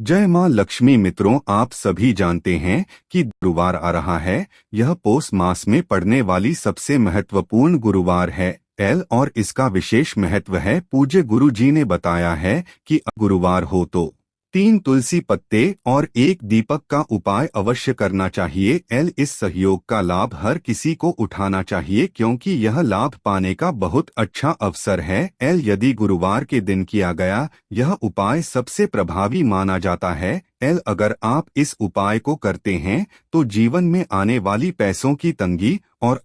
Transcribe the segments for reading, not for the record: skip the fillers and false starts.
जय माँ लक्ष्मी। मित्रों, आप सभी जानते हैं कि गुरुवार आ रहा है। यह पौष मास में पड़ने वाली सबसे महत्वपूर्ण गुरुवार है और इसका विशेष महत्व है। पूज्य गुरु जी ने बताया है कि गुरुवार हो तो 3 तुलसी पत्ते और 1 दीपक का उपाय अवश्य करना चाहिए। इस सहयोग का लाभ हर किसी को उठाना चाहिए क्योंकि यह लाभ पाने का बहुत अच्छा अवसर है। यदि गुरुवार के दिन किया गया यह उपाय सबसे प्रभावी माना जाता है। अगर आप इस उपाय को करते हैं तो जीवन में आने वाली पैसों की तंगी और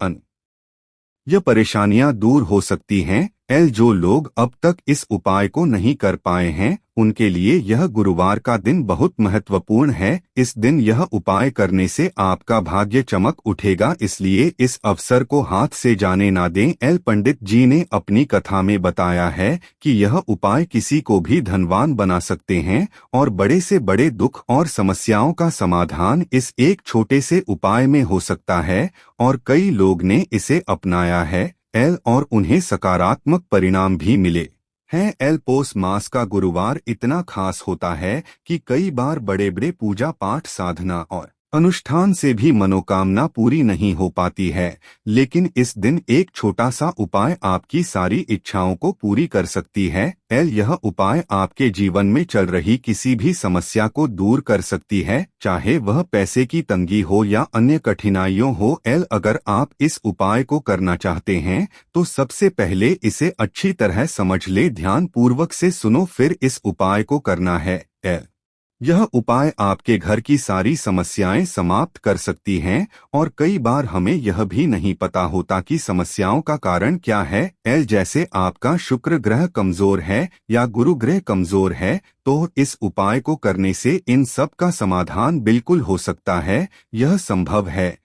यह परेशानियां दूर हो सकती हैं। जो लोग अब तक इस उपाय को नहीं कर पाए हैं उनके लिए यह गुरुवार का दिन बहुत महत्वपूर्ण है। इस दिन यह उपाय करने से आपका भाग्य चमक उठेगा, इसलिए इस अवसर को हाथ से जाने ना दें। पंडित जी ने अपनी कथा में बताया है कि यह उपाय किसी को भी धनवान बना सकते हैं और बड़े से बड़े दुख और समस्याओं का समाधान इस एक छोटे से उपाय में हो सकता है और कई लोग ने इसे अपनाया है और उन्हें सकारात्मक परिणाम भी मिले हैं। पौष मास का गुरुवार इतना खास होता है कि कई बार बड़े बड़े पूजा पाठ साधना और अनुष्ठान से भी मनोकामना पूरी नहीं हो पाती है, लेकिन इस दिन एक छोटा सा उपाय आपकी सारी इच्छाओं को पूरी कर सकती है। यह उपाय आपके जीवन में चल रही किसी भी समस्या को दूर कर सकती है, चाहे वह पैसे की तंगी हो या अन्य कठिनाइयों हो। अगर आप इस उपाय को करना चाहते हैं तो सबसे पहले इसे अच्छी तरह समझ ले, ध्यान पूर्वक से सुनो, फिर इस उपाय को करना है। यह उपाय आपके घर की सारी समस्याएं समाप्त कर सकती हैं और कई बार हमें यह भी नहीं पता होता कि समस्याओं का कारण क्या है। जैसे आपका शुक्र ग्रह कमजोर है या गुरु ग्रह कमजोर है तो इस उपाय को करने से इन सब का समाधान बिल्कुल हो सकता है। यह संभव है।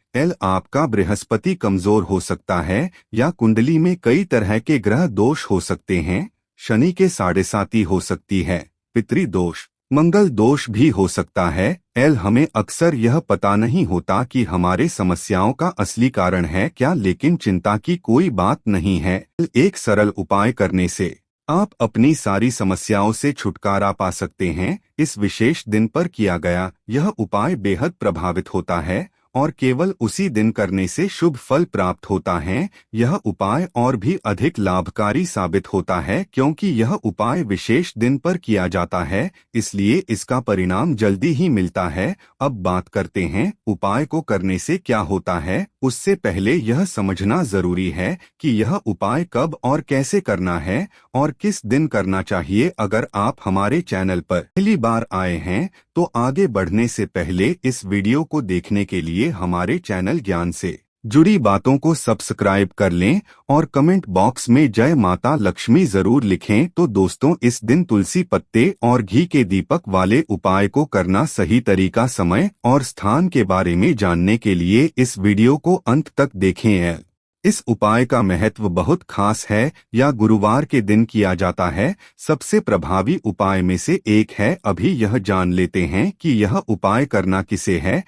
आपका बृहस्पति कमजोर हो सकता है या कुंडली में कई तरह के ग्रह दोष हो सकते हैं। शनि के साढ़ेसाती हो सकती है, पितृ दोष, मंगल दोष भी हो सकता है। हमें अक्सर यह पता नहीं होता कि हमारे समस्याओं का असली कारण है क्या, लेकिन चिंता की कोई बात नहीं है। एक सरल उपाय करने से आप अपनी सारी समस्याओं से छुटकारा पा सकते हैं। इस विशेष दिन पर किया गया यह उपाय बेहद प्रभावित होता है और केवल उसी दिन करने से शुभ फल प्राप्त होता है। यह उपाय और भी अधिक लाभकारी साबित होता है क्योंकि यह उपाय विशेष दिन पर किया जाता है, इसलिए इसका परिणाम जल्दी ही मिलता है। अब बात करते हैं उपाय को करने से क्या होता है। उससे पहले यह समझना जरूरी है कि यह उपाय कब और कैसे करना है और किस दिन करना चाहिए। अगर आप हमारे चैनल पर पहली बार आए हैं तो आगे बढ़ने से पहले इस वीडियो को देखने के लिए हमारे चैनल ज्ञान से जुड़ी बातों को सब्सक्राइब कर लें और कमेंट बॉक्स में जय माता लक्ष्मी जरूर लिखें। तो दोस्तों, इस दिन तुलसी पत्ते और घी के दीपक वाले उपाय को करना सही तरीका, समय और स्थान के बारे में जानने के लिए इस वीडियो को अंत तक देखें। इस उपाय का महत्व बहुत खास है, या गुरुवार के दिन किया जाता है। सबसे प्रभावी उपाय में से एक है। अभी यह जान लेते हैं कि यह उपाय करना किसे है।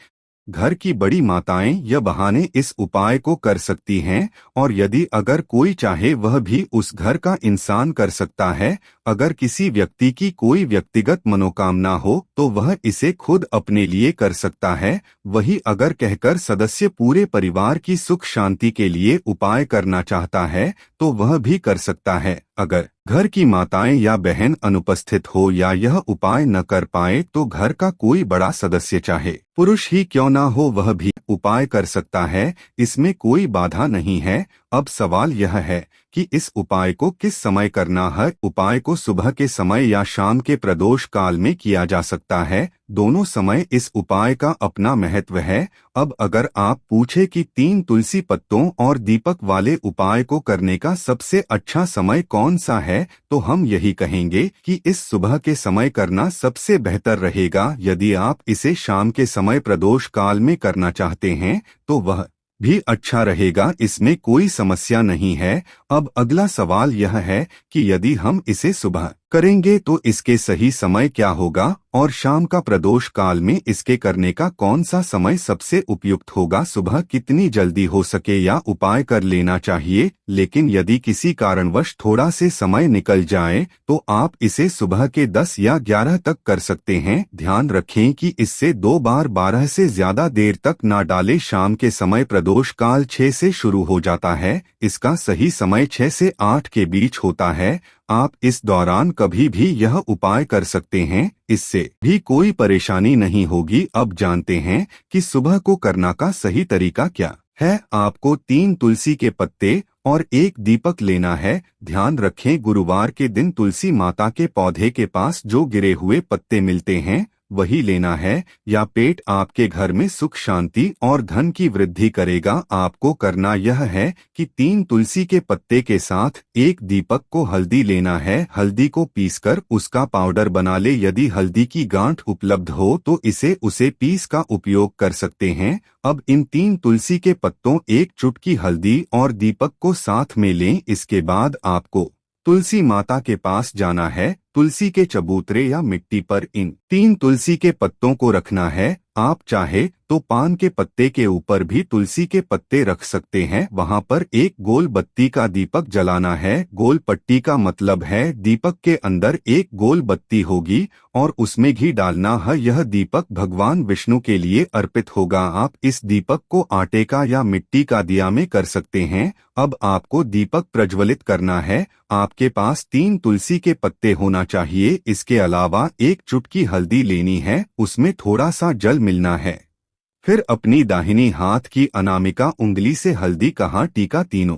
घर की बड़ी माताएं यह बहाने इस उपाय को कर सकती हैं और यदि अगर कोई चाहे वह भी उस घर का इंसान कर सकता है। अगर किसी व्यक्ति की कोई व्यक्तिगत मनोकामना हो तो वह इसे खुद अपने लिए कर सकता है। वही अगर कहकर सदस्य पूरे परिवार की सुख शांति के लिए उपाय करना चाहता है तो वह भी कर सकता है। अगर घर की माताएं या बहन अनुपस्थित हो या यह उपाय न कर पाए तो घर का कोई बड़ा सदस्य, चाहे पुरुष ही क्यों ना हो, वह भी उपाय कर सकता है। इसमें कोई बाधा नहीं है। अब सवाल यह है कि इस उपाय को किस समय करना है। उपाय को सुबह के समय या शाम के प्रदोष काल में किया जा सकता है। दोनों समय इस उपाय का अपना महत्व है। अब अगर आप पूछे कि 3 तुलसी पत्तों और दीपक वाले उपाय को करने का सबसे अच्छा समय कौन सा है तो हम यही कहेंगे कि इस सुबह के समय करना सबसे बेहतर रहेगा। यदि आप इसे शाम के समय प्रदोष काल में करना चाहते हैं तो वह भी अच्छा रहेगा, इसमें कोई समस्या नहीं है। अब अगला सवाल यह है कि यदि हम इसे सुबह करेंगे तो इसके सही समय क्या होगा और शाम का प्रदोष काल में इसके करने का कौन सा समय सबसे उपयुक्त होगा, सुबह कितनी जल्दी हो सके या उपाय कर लेना चाहिए। लेकिन यदि किसी कारणवश थोड़ा से समय निकल जाए तो आप इसे सुबह के 10 या 11 तक कर सकते हैं। ध्यान रखें कि इससे 2 बार 12 से ज्यादा देर तक ना डालें। शाम के समय प्रदोष काल 6 से शुरू हो जाता है, इसका सही समय 6 से 8 के बीच होता है। आप इस दौरान कभी भी यह उपाय कर सकते हैं, इससे भी कोई परेशानी नहीं होगी। अब जानते हैं कि सुबह को करना का सही तरीका क्या है। आपको 3 तुलसी के पत्ते और 1 दीपक लेना है। ध्यान रखें, गुरुवार के दिन तुलसी माता के पौधे के पास जो गिरे हुए पत्ते मिलते हैं वही लेना है, या पेट आपके घर में सुख शांति और धन की वृद्धि करेगा। आपको करना यह है कि 3 तुलसी के पत्ते के साथ 1 दीपक को हल्दी लेना है। हल्दी को पीसकर उसका पाउडर बना ले। यदि हल्दी की गांठ उपलब्ध हो तो उसे पीस का उपयोग कर सकते हैं। अब इन 3 तुलसी के पत्तों, 1 चुटकी हल्दी और दीपक को साथ में लें। इसके बाद आपको तुलसी माता के पास जाना है। तुलसी के चबूतरे या मिट्टी पर इन 3 तुलसी के पत्तों को रखना है। आप चाहे तो पान के पत्ते के ऊपर भी तुलसी के पत्ते रख सकते हैं। वहां पर 1 गोल बत्ती का दीपक जलाना है। गोल पट्टी का मतलब है दीपक के अंदर 1 गोल बत्ती होगी और उसमें घी डालना है। यह दीपक भगवान विष्णु के लिए अर्पित होगा। आप इस दीपक को आटे का या मिट्टी का दिया में कर सकते हैं। अब आपको दीपक प्रज्वलित करना है। आपके पास 3 तुलसी के पत्ते होना चाहिए। इसके अलावा 1 चुटकी हल्दी लेनी है, उसमें थोड़ा सा जल मिलना है। फिर अपनी दाहिनी हाथ की अनामिका उंगली से हल्दी का टीका तीनों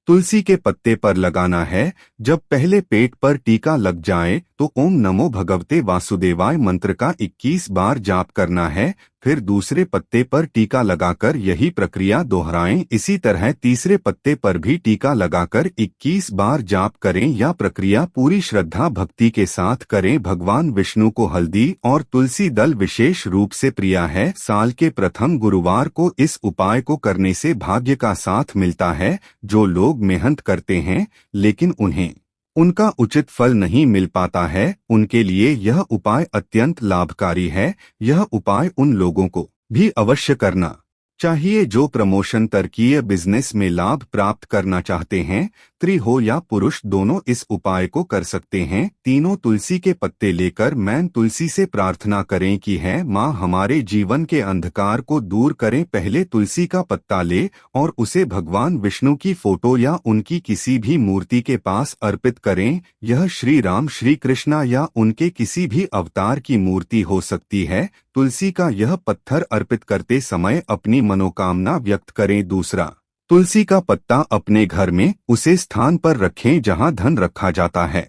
तुलसी के पत्ते पर लगाना है। जब पहले पेट पर टीका लग जाए तो ओम नमो भगवते वासुदेवाय मंत्र का 21 बार जाप करना है। फिर दूसरे पत्ते पर टीका लगाकर यही प्रक्रिया दोहराएं। इसी तरह तीसरे पत्ते पर भी टीका लगाकर 21 बार जाप करें। यह प्रक्रिया पूरी श्रद्धा भक्ति के साथ करें। भगवान विष्णु को हल्दी और तुलसी दल विशेष रूप से प्रिय है। साल के प्रथम गुरुवार को इस उपाय को करने से भाग्य का साथ मिलता है। जो लोग मेहनत करते हैं लेकिन उन्हें उनका उचित फल नहीं मिल पाता है, उनके लिए यह उपाय अत्यंत लाभकारी है। यह उपाय उन लोगों को भी अवश्य करना चाहिए जो प्रमोशन तरकीय बिजनेस में लाभ प्राप्त करना चाहते हैं। स्त्री हो या पुरुष दोनों इस उपाय को कर सकते हैं। तीनों तुलसी के पत्ते लेकर मैन तुलसी से प्रार्थना करें कि है माँ हमारे जीवन के अंधकार को दूर करें। पहले तुलसी का पत्ता ले और उसे भगवान विष्णु की फोटो या उनकी किसी भी मूर्ति के पास अर्पित करें। यह श्री राम, श्री कृष्णा या उनके किसी भी अवतार की मूर्ति हो सकती है। तुलसी का यह पत्थर अर्पित करते समय अपनी मनोकामना व्यक्त करें। दूसरा, तुलसी का पत्ता अपने घर में उसे स्थान पर रखें जहां धन रखा जाता है।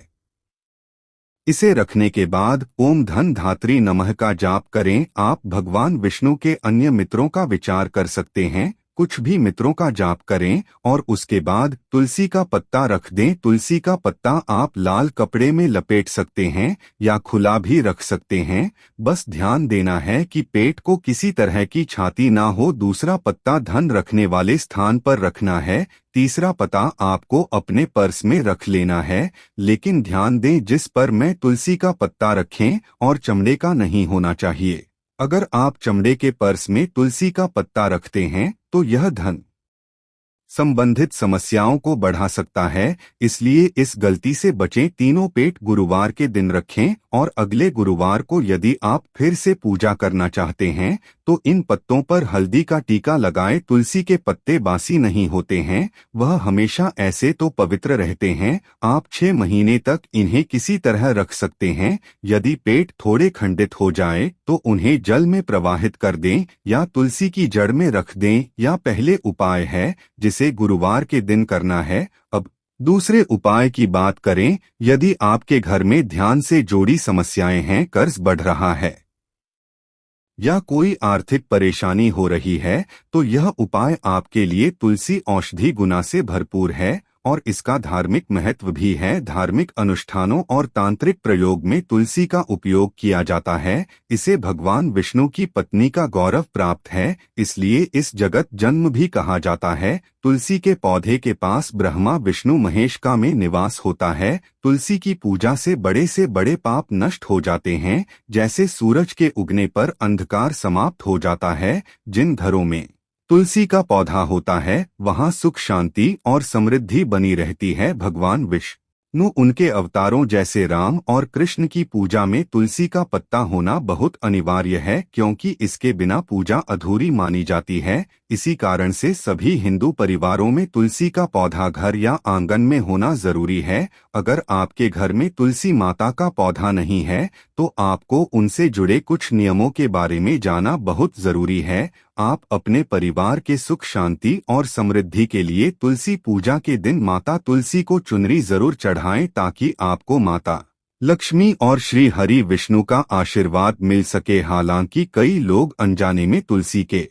इसे रखने के बाद ओम धन धात्री नमः का जाप करें। आप भगवान विष्णु के अन्य मित्रों का विचार कर सकते हैं, कुछ भी मित्रों का जाप करें और उसके बाद तुलसी का पत्ता रख दें। तुलसी का पत्ता आप लाल कपड़े में लपेट सकते हैं या खुला भी रख सकते हैं। बस ध्यान देना है कि पेट को किसी तरह की छाती ना हो। दूसरा पत्ता धन रखने वाले स्थान पर रखना है। तीसरा पत्ता आपको अपने पर्स में रख लेना है, लेकिन ध्यान दें जिस पर में तुलसी का पत्ता रखें और चमड़े का नहीं होना चाहिए। अगर आप चमड़े के पर्स में तुलसी का पत्ता रखते हैं तो यह धन संबंधित समस्याओं को बढ़ा सकता है, इसलिए इस गलती से बचें। तीनों पेट गुरुवार के दिन रखें और अगले गुरुवार को यदि आप फिर से पूजा करना चाहते हैं तो इन पत्तों पर हल्दी का टीका लगाएं। तुलसी के पत्ते बासी नहीं होते हैं, वह हमेशा ऐसे तो पवित्र रहते हैं। आप 6 महीने तक इन्हें किसी तरह रख सकते हैं। यदि पेट थोड़े खंडित हो जाए तो उन्हें जल में प्रवाहित कर दें या तुलसी की जड़ में रख दें। यह पहले उपाय है जिसे गुरुवार के दिन करना है। अब दूसरे उपाय की बात करें। यदि आपके घर में ध्यान से जुड़ी समस्याएं हैं, कर्ज बढ़ रहा है या कोई आर्थिक परेशानी हो रही है तो यह उपाय आपके लिए तुलसी औषधि गुना से भरपूर है। और इसका धार्मिक महत्व भी है। धार्मिक अनुष्ठानों और तांत्रिक प्रयोग में तुलसी का उपयोग किया जाता है। इसे भगवान विष्णु की पत्नी का गौरव प्राप्त है, इसलिए इस जगत जन्म भी कहा जाता है। तुलसी के पौधे के पास ब्रह्मा विष्णु महेश का में निवास होता है। तुलसी की पूजा से बड़े पाप नष्ट हो जाते हैं। जैसे सूरज के उगने पर अंधकार समाप्त हो जाता है। जिन घरों में तुलसी का पौधा होता है वहां सुख शांति और समृद्धि बनी रहती है। भगवान विष्णु उनके अवतारों जैसे राम और कृष्ण की पूजा में तुलसी का पत्ता होना बहुत अनिवार्य है, क्योंकि इसके बिना पूजा अधूरी मानी जाती है। इसी कारण से सभी हिंदू परिवारों में तुलसी का पौधा घर या आंगन में होना जरूरी है। अगर आपके घर में तुलसी माता का पौधा नहीं है तो आपको उनसे जुड़े कुछ नियमों के बारे में जानना बहुत जरूरी है। आप अपने परिवार के सुख शांति और समृद्धि के लिए तुलसी पूजा के दिन माता तुलसी को चुनरी जरूर चढ़ाएं, ताकि आपको माता लक्ष्मी और श्री हरि विष्णु का आशीर्वाद मिल सके। हालांकि कई लोग अनजाने में तुलसी के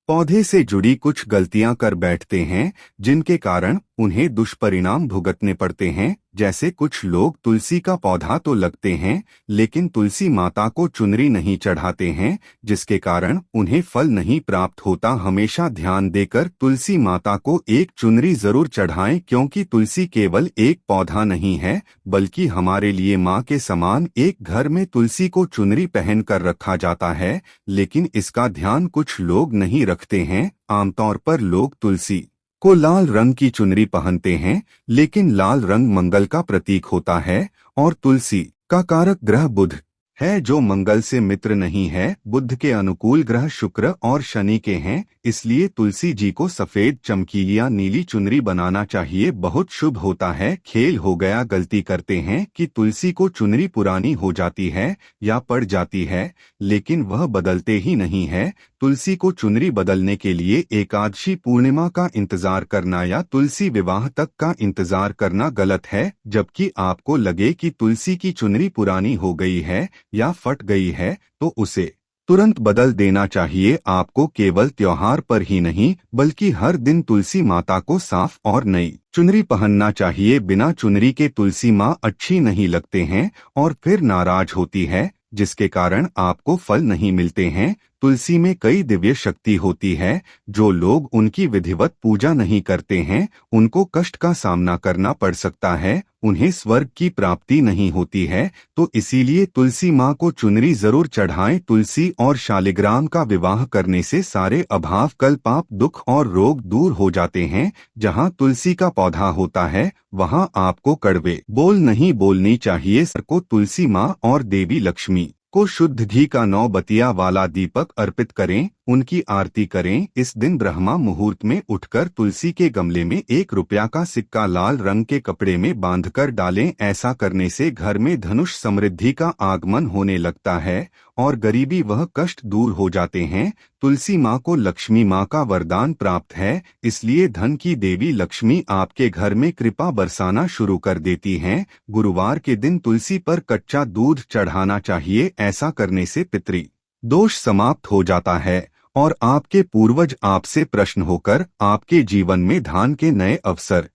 पौधे से जुड़ी कुछ गलतियां कर बैठते हैं, जिनके कारण उन्हें दुष्परिणाम भुगतने पड़ते हैं। जैसे कुछ लोग तुलसी का पौधा तो लगते हैं लेकिन तुलसी माता को चुनरी नहीं चढ़ाते हैं, जिसके कारण उन्हें फल नहीं प्राप्त होता। हमेशा ध्यान देकर तुलसी माता को एक चुनरी जरूर चढ़ाएं, क्योंकि तुलसी केवल एक पौधा नहीं है बल्कि हमारे लिए माँ के समान। एक घर में तुलसी को चुनरी पहन कर रखा जाता है, लेकिन इसका ध्यान कुछ लोग नहीं रखते हैं। आमतौर पर लोग तुलसी को लाल रंग की चुनरी पहनते हैं, लेकिन लाल रंग मंगल का प्रतीक होता है और तुलसी का कारक ग्रह बुध है, जो मंगल से मित्र नहीं है। बुध के अनुकूल ग्रह शुक्र और शनि के हैं, इसलिए तुलसी जी को सफेद चमकीली या नीली चुनरी बनाना चाहिए, बहुत शुभ होता है। खेल हो गया, गलती करते हैं कि तुलसी को चुनरी पुरानी हो जाती है या पड़ जाती है, लेकिन वह बदलते ही नहीं है। तुलसी को चुनरी बदलने के लिए एकादशी पूर्णिमा का इंतजार करना या तुलसी विवाह तक का इंतजार करना गलत है। जबकि आपको लगे कि तुलसी की चुनरी पुरानी हो गई है या फट गई है तो उसे तुरंत बदल देना चाहिए। आपको केवल त्योहार पर ही नहीं बल्कि हर दिन तुलसी माता को साफ और नई चुनरी पहनना चाहिए। बिना चुनरी के तुलसी माँ अच्छी नहीं लगते हैं और फिर नाराज होती है, जिसके कारण आपको फल नहीं मिलते हैं। तुलसी में कई दिव्य शक्ति होती है। जो लोग उनकी विधिवत पूजा नहीं करते हैं उनको कष्ट का सामना करना पड़ सकता है, उन्हें स्वर्ग की प्राप्ति नहीं होती है। तो इसीलिए तुलसी माँ को चुनरी जरूर चढ़ाएं। तुलसी और शालिग्राम का विवाह करने से सारे अभाव, कल, पाप, दुख और रोग दूर हो जाते हैं। जहाँ तुलसी का पौधा होता है वहाँ आपको कड़वे बोल नहीं बोलनी चाहिए। सर को तुलसी माँ और देवी लक्ष्मी को शुद्ध घी का 9 बतिया वाला दीपक अर्पित करें, उनकी आरती करें। इस दिन ब्रह्मा मुहूर्त में उठकर तुलसी के गमले में 1 रुपया का सिक्का लाल रंग के कपड़े में बांधकर डालें। ऐसा करने से घर में धनुष समृद्धि का आगमन होने लगता है और गरीबी वह कष्ट दूर हो जाते हैं। तुलसी माँ को लक्ष्मी माँ का वरदान प्राप्त है, इसलिए धन की देवी लक्ष्मी आपके घर में कृपा बरसाना शुरू कर देती हैं। गुरुवार के दिन तुलसी पर कच्चा दूध चढ़ाना चाहिए। ऐसा करने से पितृ दोष समाप्त हो जाता है और आपके पूर्वज आपसे प्रसन्न होकर आपके जीवन में धन के नए अवसर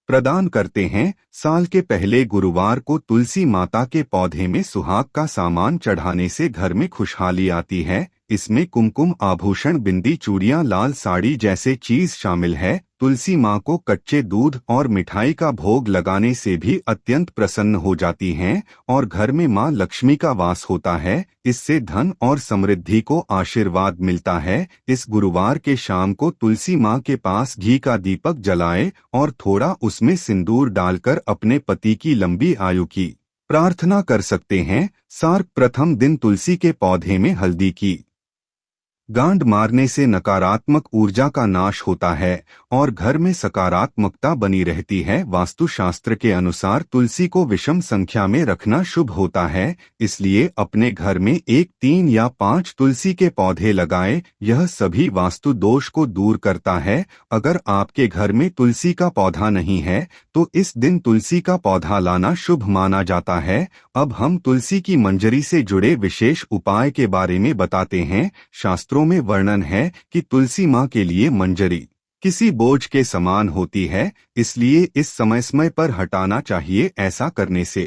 प्रदान करते हैं। साल के पहले गुरुवार को तुलसी माता के पौधे में सुहाग का सामान चढ़ाने से घर में खुशहाली आती है। इसमें कुमकुम, आभूषण, बिंदी, चूड़ियां, लाल साड़ी जैसे चीज शामिल है। तुलसी माँ को कच्चे दूध और मिठाई का भोग लगाने से भी अत्यंत प्रसन्न हो जाती हैं और घर में माँ लक्ष्मी का वास होता है। इससे धन और समृद्धि को आशीर्वाद मिलता है। इस गुरुवार के शाम को तुलसी माँ के पास घी का दीपक जलाए और थोड़ा उसमें सिंदूर डालकर अपने पति की लंबी आयु की प्रार्थना कर सकते हैं। सार्क प्रथम दिन तुलसी के पौधे में हल्दी की गांड मारने से नकारात्मक ऊर्जा का नाश होता है और घर में सकारात्मकता बनी रहती है। वास्तुशास्त्र के अनुसार तुलसी को विषम संख्या में रखना शुभ होता है, इसलिए अपने घर में 1, 3 या 5 तुलसी के पौधे लगाएं। यह सभी वास्तु दोष को दूर करता है। अगर आपके घर में तुलसी का पौधा नहीं है तो इस दिन तुलसी का पौधा लाना शुभ माना जाता है। अब हम तुलसी की मंजरी से जुड़े विशेष उपाय के बारे में बताते हैं। शास्त्रों में वर्णन है कि तुलसी माँ के लिए मंजरी किसी बोझ के समान होती है, इसलिए इस समय पर हटाना चाहिए। ऐसा करने से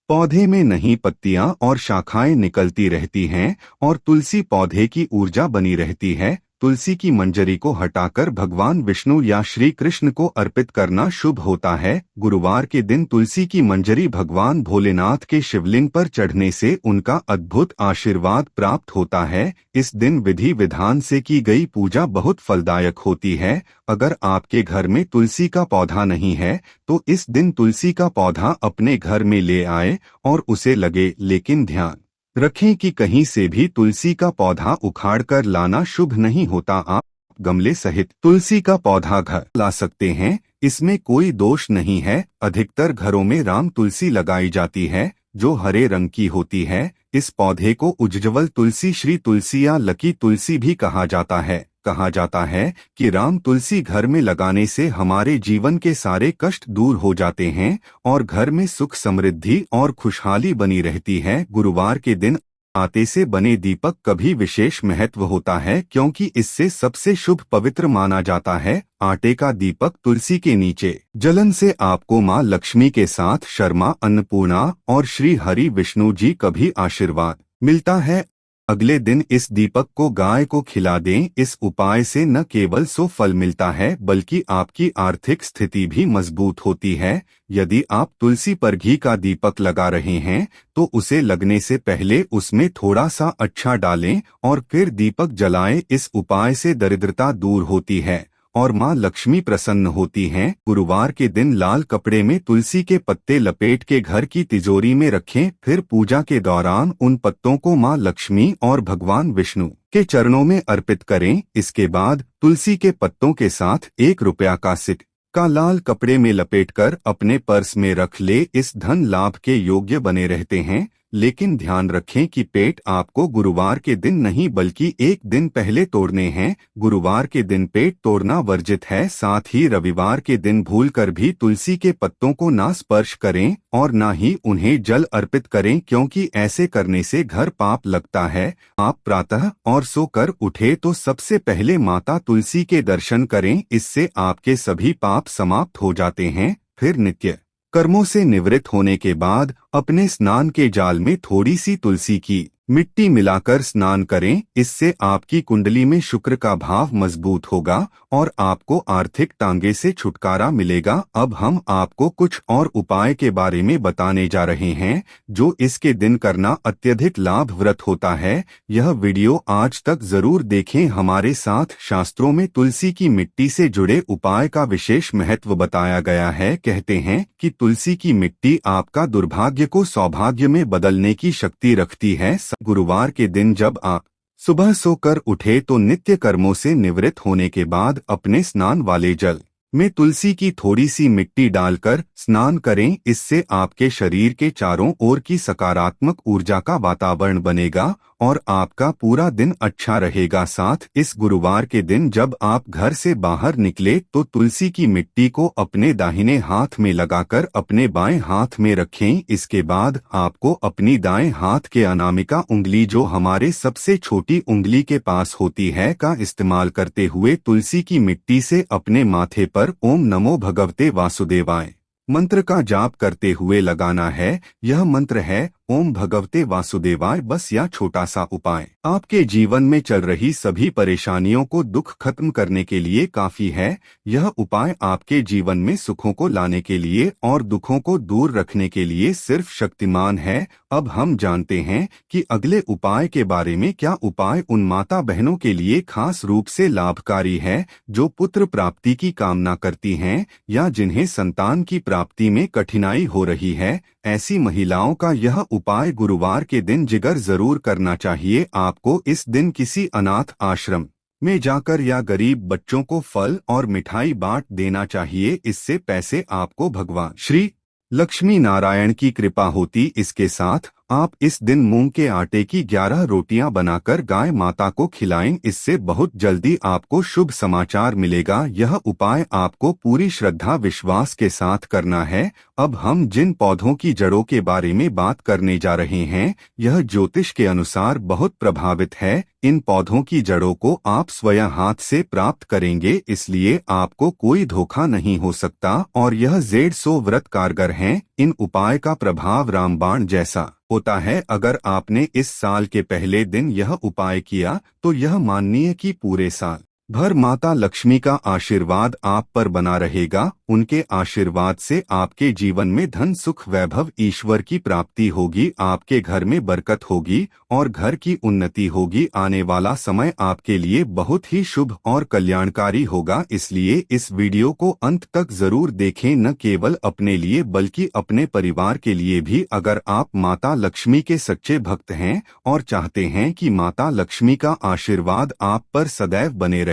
पौधे में नई पत्तियां और शाखाएं निकलती रहती हैं और तुलसी पौधे की ऊर्जा बनी रहती है। तुलसी की मंजरी को हटाकर भगवान विष्णु या श्री कृष्ण को अर्पित करना शुभ होता है। गुरुवार के दिन तुलसी की मंजरी भगवान भोलेनाथ के शिवलिंग पर चढ़ने से उनका अद्भुत आशीर्वाद प्राप्त होता है। इस दिन विधि विधान से की गई पूजा बहुत फलदायक होती है। अगर आपके घर में तुलसी का पौधा नहीं है तो इस दिन तुलसी का पौधा अपने घर में ले आए और उसे लगे, लेकिन ध्यान रखें कि कहीं से भी तुलसी का पौधा उखाड़कर लाना शुभ नहीं होता। आप गमले सहित तुलसी का पौधा घर ला सकते हैं, इसमें कोई दोष नहीं है। अधिकतर घरों में राम तुलसी लगाई जाती है जो हरे रंग की होती है। इस पौधे को उज्ज्वल तुलसी, श्री तुलसी या लकी तुलसी भी कहा जाता है। कहा जाता है कि राम तुलसी घर में लगाने से हमारे जीवन के सारे कष्ट दूर हो जाते हैं और घर में सुख समृद्धि और खुशहाली बनी रहती है। गुरुवार के दिन आटे से बने दीपक का भी विशेष महत्व होता है, क्योंकि इससे सबसे शुभ पवित्र माना जाता है। आटे का दीपक तुलसी के नीचे जलन से आपको माँ लक्ष्मी के साथ शर्मा, अन्नपूर्णा और श्री हरि विष्णु जी का भी आशीर्वाद मिलता है। अगले दिन इस दीपक को गाय को खिला दें। इस उपाय से न केवल फल मिलता है बल्कि आपकी आर्थिक स्थिति भी मजबूत होती है। यदि आप तुलसी पर घी का दीपक लगा रहे हैं तो उसे लगने से पहले उसमें थोड़ा सा अच्छा डालें और फिर दीपक जलाएं। इस उपाय से दरिद्रता दूर होती है और माँ लक्ष्मी प्रसन्न होती हैं। गुरुवार के दिन लाल कपड़े में तुलसी के पत्ते लपेट के घर की तिजोरी में रखें। फिर पूजा के दौरान उन पत्तों को माँ लक्ष्मी और भगवान विष्णु के चरणों में अर्पित करें। इसके बाद तुलसी के पत्तों के साथ 1 रुपया का सिक्का लाल कपड़े में लपेटकर अपने पर्स में रख ले। इस धन लाभ के योग्य बने रहते हैं, लेकिन ध्यान रखें कि पेट आपको गुरुवार के दिन नहीं बल्कि 1 दिन पहले तोड़ने हैं। गुरुवार के दिन पेट तोड़ना वर्जित है। साथ ही रविवार के दिन भूलकर भी तुलसी के पत्तों को ना स्पर्श करें और ना ही उन्हें जल अर्पित करें, क्योंकि ऐसे करने से घर पाप लगता है। आप प्रातः और सोकर उठे तो सबसे पहले माता तुलसी के दर्शन करें, इससे आपके सभी पाप समाप्त हो जाते हैं। फिर नित्य कर्मों से निवृत्त होने के बाद अपने स्नान के जाल में थोड़ी सी तुलसी की मिट्टी मिलाकर स्नान करें। इससे आपकी कुंडली में शुक्र का भाव मजबूत होगा और आपको आर्थिक तांगे से छुटकारा मिलेगा। अब हम आपको कुछ और उपाय के बारे में बताने जा रहे हैं जो इसके दिन करना अत्यधिक लाभप्रद होता है। यह वीडियो आज तक जरूर देखें। हमारे साथ शास्त्रों में तुलसी की मिट्टी से जुड़े उपाय का विशेष महत्व बताया गया है। कहते हैं कि तुलसी की मिट्टी आपका दुर्भाग्य को सौभाग्य में बदलने की शक्ति रखती है। गुरुवार के दिन जब आप सुबह सोकर उठे तो नित्य कर्मों से निवृत्त होने के बाद अपने स्नान वाले जल में तुलसी की थोड़ी सी मिट्टी डालकर स्नान करें। इससे आपके शरीर के चारों ओर की सकारात्मक ऊर्जा का वातावरण बनेगा और आपका पूरा दिन अच्छा रहेगा। साथ इस गुरुवार के दिन जब आप घर से बाहर निकले तो तुलसी की मिट्टी को अपने दाहिने हाथ में लगाकर अपने बाएं हाथ में रखें। इसके बाद आपको अपनी दाएं हाथ के अनामिका उंगली, जो हमारे सबसे छोटी उंगली के पास होती है, का इस्तेमाल करते हुए तुलसी की मिट्टी से अपने माथे पर ओम नमो भगवते वासुदेवाय मंत्र का जाप करते हुए लगाना है। यह मंत्र है ओम भगवते वासुदेवाय। बस यह छोटा सा उपाय आपके जीवन में चल रही सभी परेशानियों को दुख खत्म करने के लिए काफी है। यह उपाय आपके जीवन में सुखों को लाने के लिए और दुखों को दूर रखने के लिए सिर्फ शक्तिमान है। अब हम जानते हैं कि अगले उपाय के बारे में। क्या उपाय उन माता बहनों के लिए खास रूप से लाभकारी है जो पुत्र प्राप्ति की कामना करती हैं या जिन्हें संतान की प्राप्ति में कठिनाई हो रही है। ऐसी महिलाओं का यह उपाय गुरुवार के दिन जिगर जरूर करना चाहिए। आपको इस दिन किसी अनाथ आश्रम में जाकर या गरीब बच्चों को फल और मिठाई बांट देना चाहिए। इससे पैसे आपको भगवान श्री लक्ष्मी नारायण की कृपा होती। इसके साथ आप इस दिन मूंग के आटे की 11 रोटियां बनाकर गाय माता को खिलाएं। इससे बहुत जल्दी आपको शुभ समाचार मिलेगा। यह उपाय आपको पूरी श्रद्धा विश्वास के साथ करना है। अब हम जिन पौधों की जड़ों के बारे में बात करने जा रहे हैं, यह ज्योतिष के अनुसार बहुत प्रभावित है। इन पौधों की जड़ों को आप स्वयं हाथ से प्राप्त करेंगे, इसलिए आपको कोई धोखा नहीं हो सकता और यह 150 व्रत कारगर हैं। इन उपाय का प्रभाव रामबाण जैसा होता है। अगर आपने इस साल के पहले दिन यह उपाय किया तो यह मानिए कि पूरे साल भर माता लक्ष्मी का आशीर्वाद आप पर बना रहेगा। उनके आशीर्वाद से आपके जीवन में धन सुख वैभव ईश्वर की प्राप्ति होगी, आपके घर में बरकत होगी और घर की उन्नति होगी। आने वाला समय आपके लिए बहुत ही शुभ और कल्याणकारी होगा, इसलिए इस वीडियो को अंत तक जरूर देखें, न केवल अपने लिए बल्कि अपने परिवार के लिए भी। अगर आप माता लक्ष्मी के सच्चे भक्त हैं और चाहते हैं कि माता लक्ष्मी का आशीर्वाद आप पर सदैव बने रहे,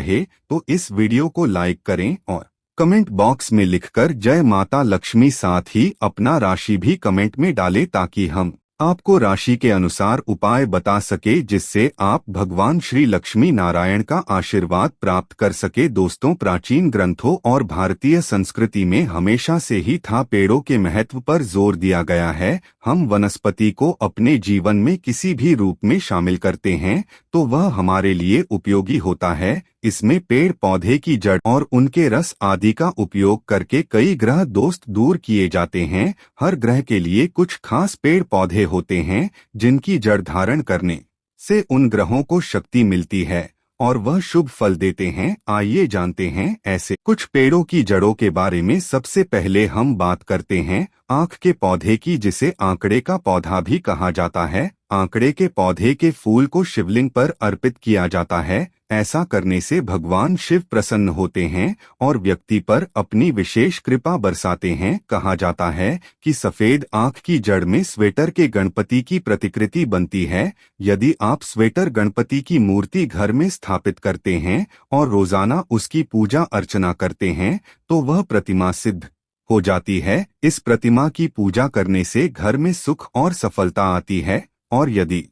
तो इस वीडियो को लाइक करें और कमेंट बॉक्स में लिखकर जय माता लक्ष्मी साथ ही अपना राशि भी कमेंट में डालें, ताकि हम आपको राशि के अनुसार उपाय बता सके, जिससे आप भगवान श्री लक्ष्मी नारायण का आशीर्वाद प्राप्त कर सके। दोस्तों, प्राचीन ग्रंथों और भारतीय संस्कृति में हमेशा से ही था पेड़ों के महत्व पर जोर दिया गया है। हम वनस्पति को अपने जीवन में किसी भी रूप में शामिल करते हैं तो वह हमारे लिए उपयोगी होता है। इसमें पेड़ पौधे की जड़ और उनके रस आदि का उपयोग करके कई ग्रह दोस्त दूर किए जाते हैं। हर ग्रह के लिए कुछ खास पेड़ पौधे होते हैं जिनकी जड़ धारण करने से उन ग्रहों को शक्ति मिलती है और वह शुभ फल देते हैं। आइए जानते हैं ऐसे कुछ पेड़ों की जड़ों के बारे में। सबसे पहले हम बात करते हैं आंख के पौधे की, जिसे आंकड़े का पौधा भी कहा जाता है। आंकड़े के पौधे के फूल को शिवलिंग पर अर्पित किया जाता है। ऐसा करने से भगवान शिव प्रसन्न होते हैं और व्यक्ति पर अपनी विशेष कृपा बरसाते हैं। कहा जाता है कि सफेद आंख की जड़ में स्वेटर के गणपति की प्रतिकृति बनती है। यदि आप स्वेटर गणपति की मूर्ति घर में स्थापित करते हैं और रोजाना उसकी पूजा अर्चना करते हैं तो वह प्रतिमा सिद्ध हो जाती है। इस प्रतिमा की पूजा करने से घर में सुख और सफलता आती है। और यदि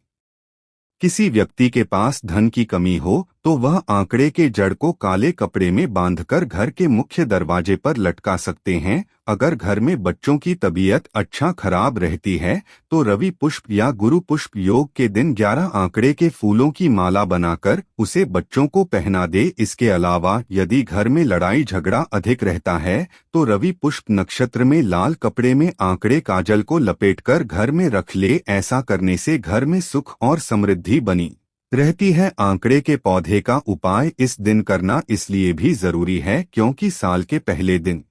किसी व्यक्ति के पास धन की कमी हो तो वह आंकड़े के जड़ को काले कपड़े में बांधकर घर के मुख्य दरवाजे पर लटका सकते हैं। अगर घर में बच्चों की तबीयत अच्छा खराब रहती है तो रवि पुष्प या गुरु पुष्प योग के दिन 11 आंकड़े के फूलों की माला बनाकर उसे बच्चों को पहना दे। इसके अलावा यदि घर में लड़ाई झगड़ा अधिक रहता है तो रवि पुष्प नक्षत्र में लाल कपड़े में आंकड़े काजल को लपेटकर घर में रख ले। ऐसा करने से घर में सुख और समृद्धि बनी रहती है। आंकड़े के पौधे का उपाय इस दिन करना इसलिए भी जरूरी है क्योंकि साल के पहले दिन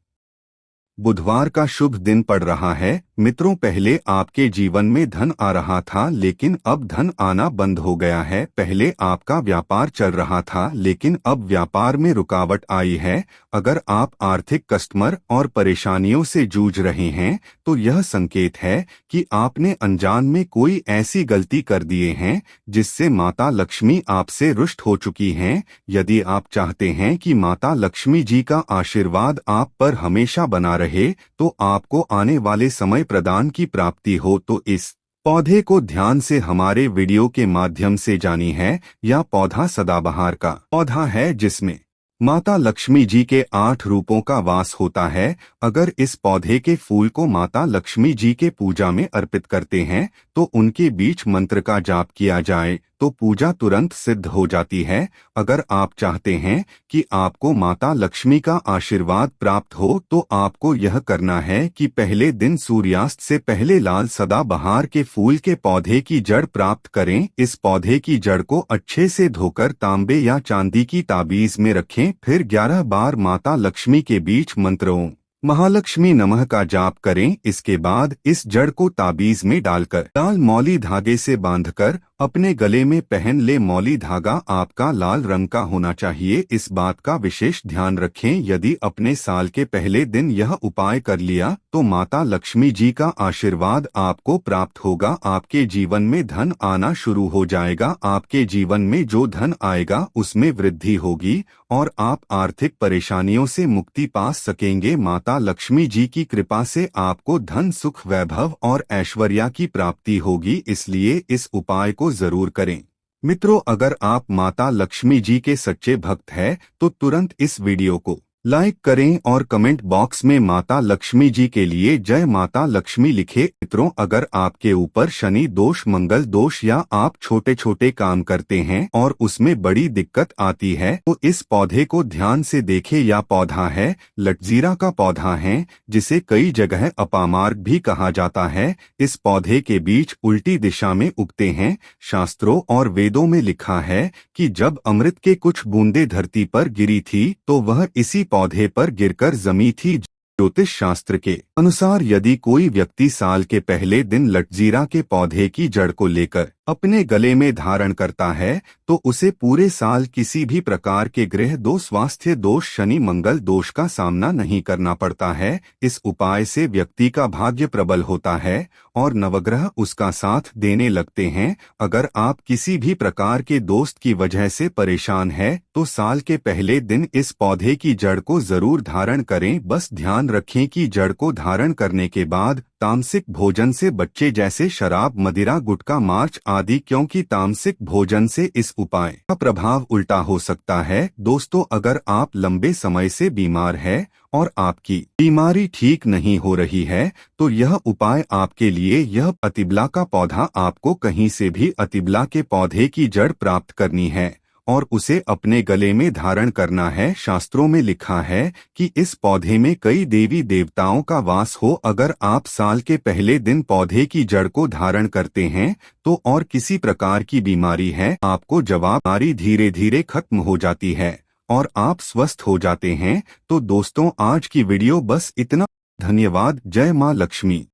बुधवार का शुभ दिन पड़ रहा है। मित्रों, पहले आपके जीवन में धन आ रहा था लेकिन अब धन आना बंद हो गया है। पहले आपका व्यापार चल रहा था लेकिन अब व्यापार में रुकावट आई है। अगर आप आर्थिक कष्टमर और परेशानियों से जूझ रहे हैं तो यह संकेत है कि आपने अनजान में कोई ऐसी गलती कर दिए हैं जिससे माता लक्ष्मी आपसे रुष्ट हो चुकी हैं। यदि आप चाहते हैं कि माता लक्ष्मी जी का आशीर्वाद आप पर हमेशा बना रहे तो आपको आने वाले समय प्रदान की प्राप्ति हो तो इस पौधे को ध्यान से हमारे वीडियो के माध्यम से जानी है। यह पौधा सदाबहार का पौधा है जिसमें माता लक्ष्मी जी के 8 रूपों का वास होता है। अगर इस पौधे के फूल को माता लक्ष्मी जी के पूजा में अर्पित करते हैं तो उनके बीच मंत्र का जाप किया जाए तो पूजा तुरंत सिद्ध हो जाती है। अगर आप चाहते हैं कि आपको माता लक्ष्मी का आशीर्वाद प्राप्त हो तो आपको यह करना है कि पहले दिन सूर्यास्त से पहले लाल सदाबहार के फूल के पौधे की जड़ प्राप्त करें। इस पौधे की जड़ को अच्छे से धोकर तांबे या चांदी की ताबीज में रखें। फिर 11 बार माता लक्ष्मी के बीच मंत्रों महालक्ष्मी नमः का जाप करें। इसके बाद इस जड़ को ताबीज में डालकर लाल मौली धागे से बांधकर अपने गले में पहन ले मौली धागा आपका लाल रंग का होना चाहिए। इस बात का विशेष ध्यान रखें, यदि अपने साल के पहले दिन यह उपाय कर लिया तो माता लक्ष्मी जी का आशीर्वाद आपको प्राप्त होगा। आपके जीवन में धन आना शुरू हो जाएगा। आपके जीवन में जो धन आएगा उसमें वृद्धि होगी और आप आर्थिक परेशानियों से मुक्ति पा सकेंगे। माता लक्ष्मी जी की कृपा से आपको धन, सुख, वैभव और ऐश्वर्य की प्राप्ति होगी, इसलिए इस उपाय को जरूर करें। मित्रों, अगर आप माता लक्ष्मी जी के सच्चे भक्त हैं तो तुरंत इस वीडियो को लाइक करें और कमेंट बॉक्स में माता लक्ष्मी जी के लिए जय माता लक्ष्मी लिखें। मित्रों, अगर आपके ऊपर शनि दोष, मंगल दोष या आप छोटे छोटे काम करते हैं और उसमें बड़ी दिक्कत आती है तो इस पौधे को ध्यान से देखें। यह पौधा है लटजीरा का पौधा है, जिसे कई जगह अपामार्ग भी कहा जाता है। इस पौधे के बीज उल्टी दिशा में उगते हैं। शास्त्रों और वेदों में लिखा है कि जब अमृत के कुछ बूंदें धरती पर गिरी थी तो वह इसी पौधे पर गिरकर जमी थी। ज्योतिष शास्त्र के अनुसार यदि कोई व्यक्ति साल के पहले दिन लटजीरा के पौधे की जड़ को लेकर अपने गले में धारण करता है तो उसे पूरे साल किसी भी प्रकार के ग्रह दोष, स्वास्थ्य दोष, शनि मंगल दोष का सामना नहीं करना पड़ता है। इस उपाय से व्यक्ति का भाग्य प्रबल होता है और नवग्रह उसका साथ देने लगते हैं। अगर आप किसी भी प्रकार के दोस्त की वजह से परेशान है तो साल के पहले दिन इस पौधे की जड़ को जरूर धारण करें। बस ध्यान रखें कि जड़ को धारण करने के बाद तामसिक भोजन से बच्चे, जैसे शराब, मदिरा, गुटखा, मार्च आदि, क्योंकि तामसिक भोजन से इस उपाय का प्रभाव उल्टा हो सकता है। दोस्तों, अगर आप लंबे समय से बीमार है और आपकी बीमारी ठीक नहीं हो रही है तो यह उपाय आपके लिए। यह अतिबला का पौधा, आपको कहीं से भी अतिबला के पौधे की जड़ प्राप्त करनी है और उसे अपने गले में धारण करना है। शास्त्रों में लिखा है कि इस पौधे में कई देवी देवताओं का वास हो। अगर आप साल के पहले दिन पौधे की जड़ को धारण करते हैं तो और किसी प्रकार की बीमारी है आपको बीमारी धीरे धीरे खत्म हो जाती है और आप स्वस्थ हो जाते हैं। तो दोस्तों, आज की वीडियो बस इतना। धन्यवाद। जय मां लक्ष्मी।